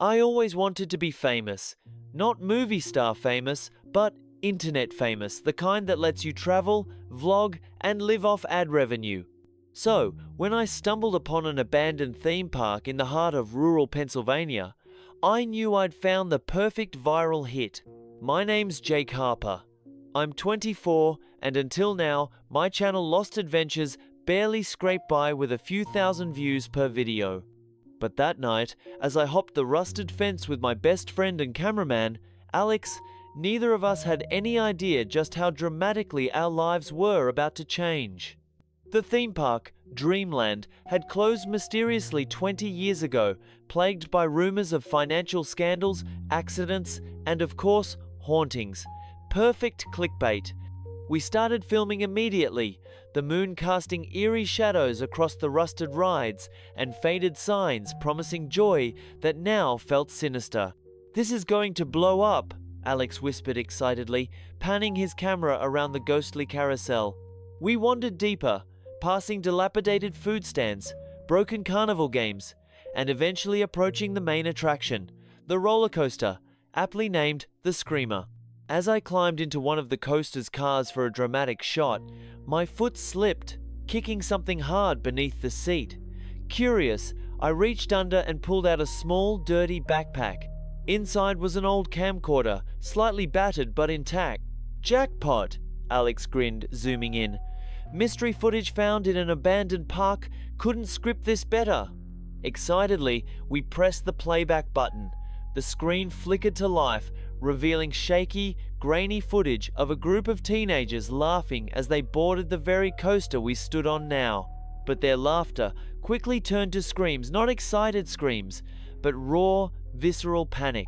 I always wanted to be famous. Not movie star famous, but internet famous, the kind that lets you travel, vlog, and live off ad revenue. So, when I stumbled upon an abandoned theme park in the heart of rural Pennsylvania, I knew I'd found the perfect viral hit. My name's Jake Harper. I'm 24, and until now, my channel Lost Adventures barely scraped by with a few thousand views per video. But that night, as I hopped the rusted fence with my best friend and cameraman, Alex, neither of us had any idea just how dramatically our lives were about to change. The theme park, Dreamland, had closed mysteriously 20 years ago, plagued by rumors of financial scandals, accidents, and of course, hauntings. Perfect clickbait. We started filming immediately, the moon casting eerie shadows across the rusted rides and faded signs promising joy that now felt sinister. "This is going to blow up," Alex whispered excitedly, panning his camera around the ghostly carousel. We wandered deeper, passing dilapidated food stands, broken carnival games, and eventually approaching the main attraction, the roller coaster, aptly named the Screamer. As I climbed into one of the coaster's cars for a dramatic shot, my foot slipped, kicking something hard beneath the seat. Curious, I reached under and pulled out a small, dirty backpack. Inside was an old camcorder, slightly battered but intact. "Jackpot!" Alex grinned, zooming in. "Mystery footage found in an abandoned park. Couldn't script this better." Excitedly, we pressed the playback button. The screen flickered to life, revealing shaky, grainy footage of a group of teenagers laughing as they boarded the very coaster we stood on now. But their laughter quickly turned to screams, not excited screams, but raw, visceral panic.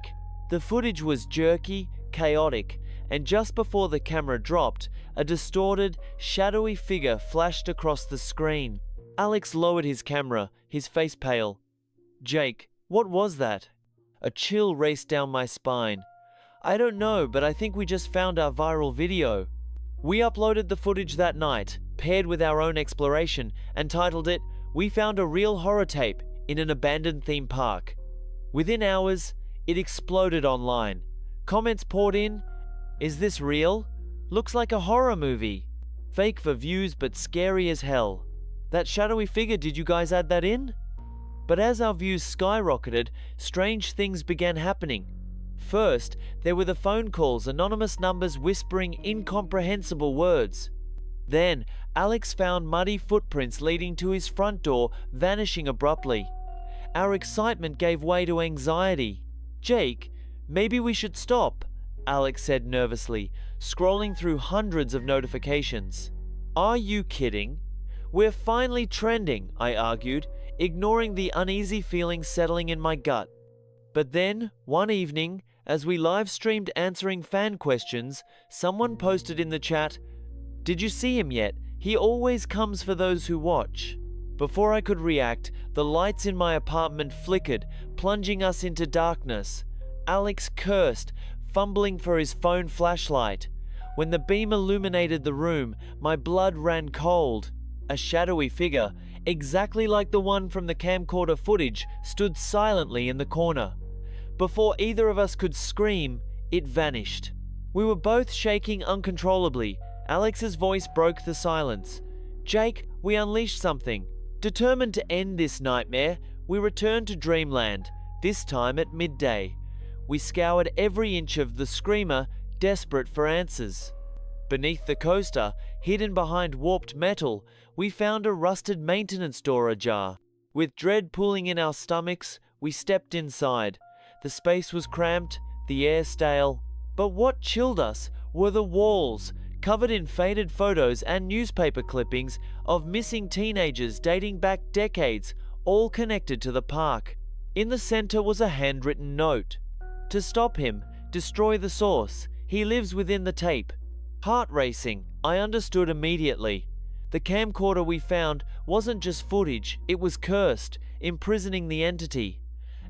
The footage was jerky, chaotic, and just before the camera dropped, a distorted, shadowy figure flashed across the screen. Alex lowered his camera, his face pale. "Jake, what was that?" A chill raced down my spine. "I don't know, but I think we just found our viral video." We uploaded the footage that night, paired with our own exploration, and titled it, "We Found a Real Horror Tape in an Abandoned Theme Park." Within hours, it exploded online. Comments poured in. "Is this real? Looks like a horror movie." "Fake for views but scary as hell." "That shadowy figure, did you guys add that in?" But as our views skyrocketed, strange things began happening. First, there were the phone calls, anonymous numbers whispering incomprehensible words. Then, Alex found muddy footprints leading to his front door, vanishing abruptly. Our excitement gave way to anxiety. "Jake, maybe we should stop," Alex said nervously, scrolling through hundreds of notifications. "Are you kidding? We're finally trending," I argued, ignoring the uneasy feeling settling in my gut. But then, one evening, as we live-streamed answering fan questions, someone posted in the chat, "Did you see him yet? He always comes for those who watch." Before I could react, the lights in my apartment flickered, plunging us into darkness. Alex cursed, fumbling for his phone flashlight. When the beam illuminated the room, my blood ran cold. A shadowy figure, exactly like the one from the camcorder footage, stood silently in the corner. Before either of us could scream, it vanished. We were both shaking uncontrollably. Alex's voice broke the silence. "Jake, we unleashed something." Determined to end this nightmare, we returned to Dreamland, this time at midday. We scoured every inch of the Screamer, desperate for answers. Beneath the coaster, hidden behind warped metal, we found a rusted maintenance door ajar. With dread pulling in our stomachs, we stepped inside. The space was cramped, the air stale. But what chilled us were the walls, covered in faded photos and newspaper clippings of missing teenagers dating back decades, all connected to the park. In the center was a handwritten note. "To stop him, destroy the source. He lives within the tape." Heart racing, I understood immediately. The camcorder we found wasn't just footage, it was cursed, imprisoning the entity.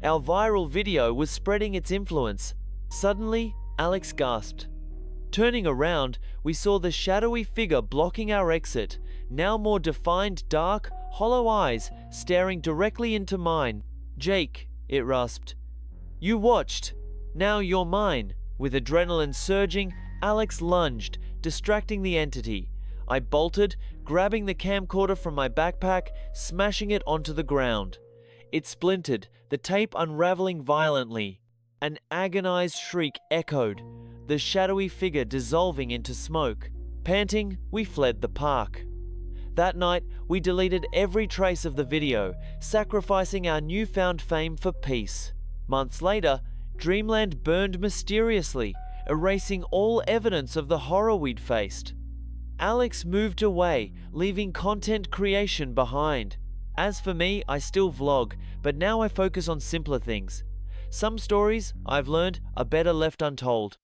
Our viral video was spreading its influence. Suddenly, Alex gasped. Turning around, we saw the shadowy figure blocking our exit, now more defined, dark, hollow eyes staring directly into mine. "Jake," it rasped. You watched. Now you're mine. With adrenaline surging, Alex lunged, distracting the entity. I bolted, grabbing the camcorder from my backpack, smashing it onto the ground. It splintered, the tape unraveling violently. An agonized shriek echoed, the shadowy figure dissolving into smoke. Panting, we fled the park. That night, we deleted every trace of the video, sacrificing our newfound fame for peace. Months later, Dreamland burned mysteriously, erasing all evidence of the horror we'd faced. Alex moved away, leaving content creation behind. As for me, I still vlog, but now I focus on simpler things. Some stories, I've learned, are better left untold.